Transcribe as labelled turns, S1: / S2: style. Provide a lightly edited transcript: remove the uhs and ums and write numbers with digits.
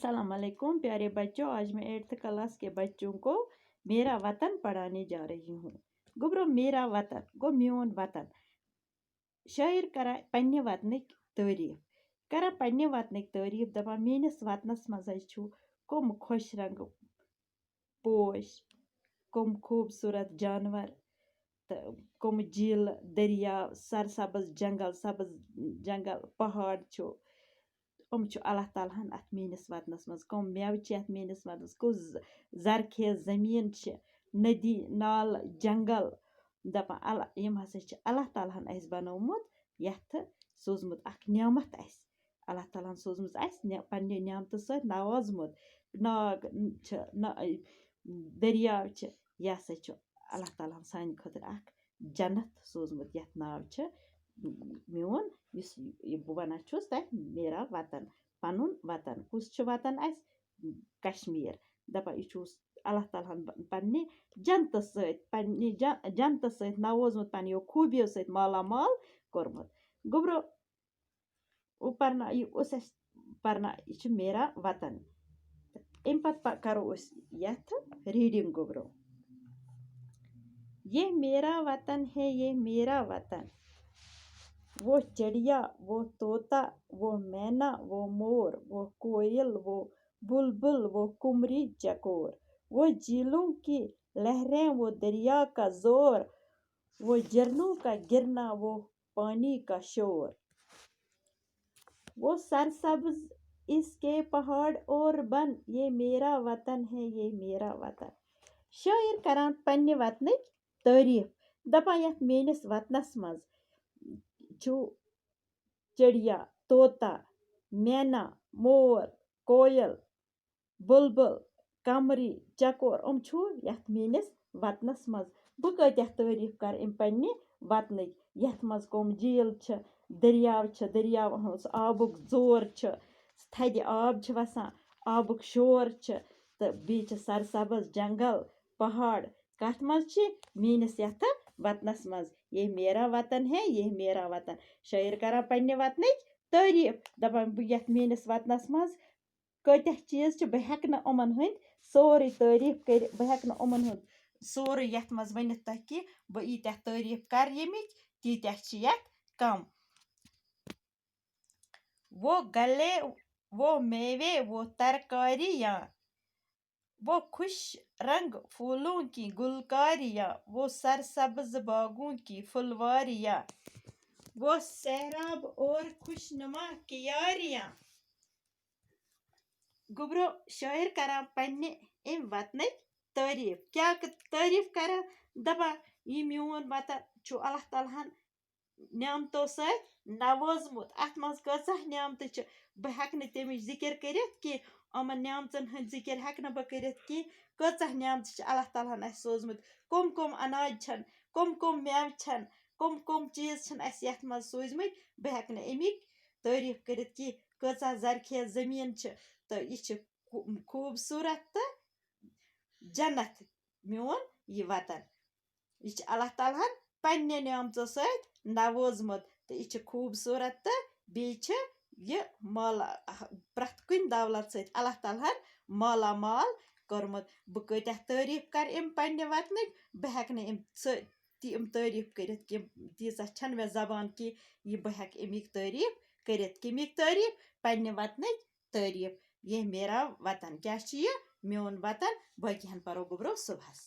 S1: अस्सलाम वालेकुम प्यारे बच्चों। आज मैं 8th क्लास के बच्चों को मेरा वतन पढ़ाने जा रही हूँ। गुब्रो मेरा वतन गो म्योन वतन। शायर करा पन्ने वतनिक तारीफ करा पन्ने वतनिक तारीफ दपा मेनिस वतनस मज छु कम खुश रंग पोश, कम खूबसूरत जानवर, कम झील दरिया सरसब्ज जंगल पहाड़ छु। अल्लाह ताला हन अत मेनिस वतनस मज कम मेव अत मेनिस वतनस कुस जरखेज जमीन नदी नाल जंगल दपान यम हसा अल्लाह ताला हन अस बनोमुत यथ सोजमुत अख नेमत अस अल्लाह ताला हन सोजमुत अस पन्ने नेमत सत नवाजमुत नाग दरियाव यह हसा अल्लाह ताला हन सान खतर अख जन्नत सोजमुत यथ नाव म्योन बह वन छुस तथ मेरा वतन पनुन वतन कुस वतन अस कश्मीर दपा यह अल्लाह ताला हन पन्ने जन्नत सत नवाजमुत पन्ने खूबियों सत माला माल कोरमुत। गुब्रो पर्ना यह पर्ना यह मेरा वतन अम पत करो यथ रीडिंग। गुब्रो ये मेरा वतन है ये मेरा वतन, वो चिड़िया वो तोता वो मैना वो मोर वो कोयल वो बुलबुल वो कुमरी चकोर, वो झीलों की लहरें वो दरिया का जोर, वो झरनों का गिरना वो पानी का शोर, वो सरसब्ज इसके पहाड़ और बन, ये मेरा वतन है ये मेरा वतन। शायर करान पन्ने वतनिक तारीफ दपान यथ मेनिस वतनस मज छु चिड़िया तोता मैना मोर कोयल बुलबुल कमरी चकोर छु यथ मेनिस वतनस मज। बह कतः तारीफ कर अम पन्ने वतनिक यथ मज कम झील दरियाव आबुक जोर थदि आब वसान आबुक शोर तो बी सरसब्ज जंगल पहाड़ कथ मज मेनिस यथ वतनस मज ये मेरा वतन है ये मेरा वतन। शायर करा पन्ने वतनिक तारीफ दपान बह यथ मेनिस वतनस मज कतः चीज बह हेक न उमन हंद सोरे तारीफ कर, बह हेक न उमन हंद सोरे यथ मज वनित तह कि बह यीत्याह तारीफ कर यमिक तीत्याह यथ कम। वो गले वो मेवे वो तरकारियाँ, वो खुश रंग फूलों की गुलकारियाँ, वो सरसब्ज बागों की फुलवारियाँ, वो सैराब और खुशनुमा कियारियाँ। गुब्रो शायर करा पन्ने अम वतनिक तारीफ क्या तारीफ करा दपा यह म्योन वतन छु अल्लाह ताला हन नेमतों सत नवाजमुत अत मज कह नेमत बह हेक न तमिच जिक्र करित कि अमन नेमतन हंद जिक्र हेक न बह करित कि कह नेमत अल्लाह ताला हन अस सोजमुत कम अनाज कम मेव कम चीज अस यथ मज सोजमुत बह हेक न अमिक तारीफ करित कि कह जरखेज जमीन तो यह खूबसूरत तो जन्नत म्योन यह वतन यह अल्लाह ताला हन पन्ने नेमतों सत नवाजमुत तो यह खूबसूरत तो बी यह माला प्रथ कुन दौलत सत अल्लाह ताला हन माला माल कोरमुत। बह कतः तारीफ कर अम पन्ने वतनिक बह हेक न अम तारीफ करित कि तीजा छन मे जबान कि यह बह हेक अमिक तारीफ करित कमिक तारीफ पन्ने वतनिक तारीफ ये मेरा वतन क्या यह म्योन वतन। बाकी हन परो गुब्रो सुबहस।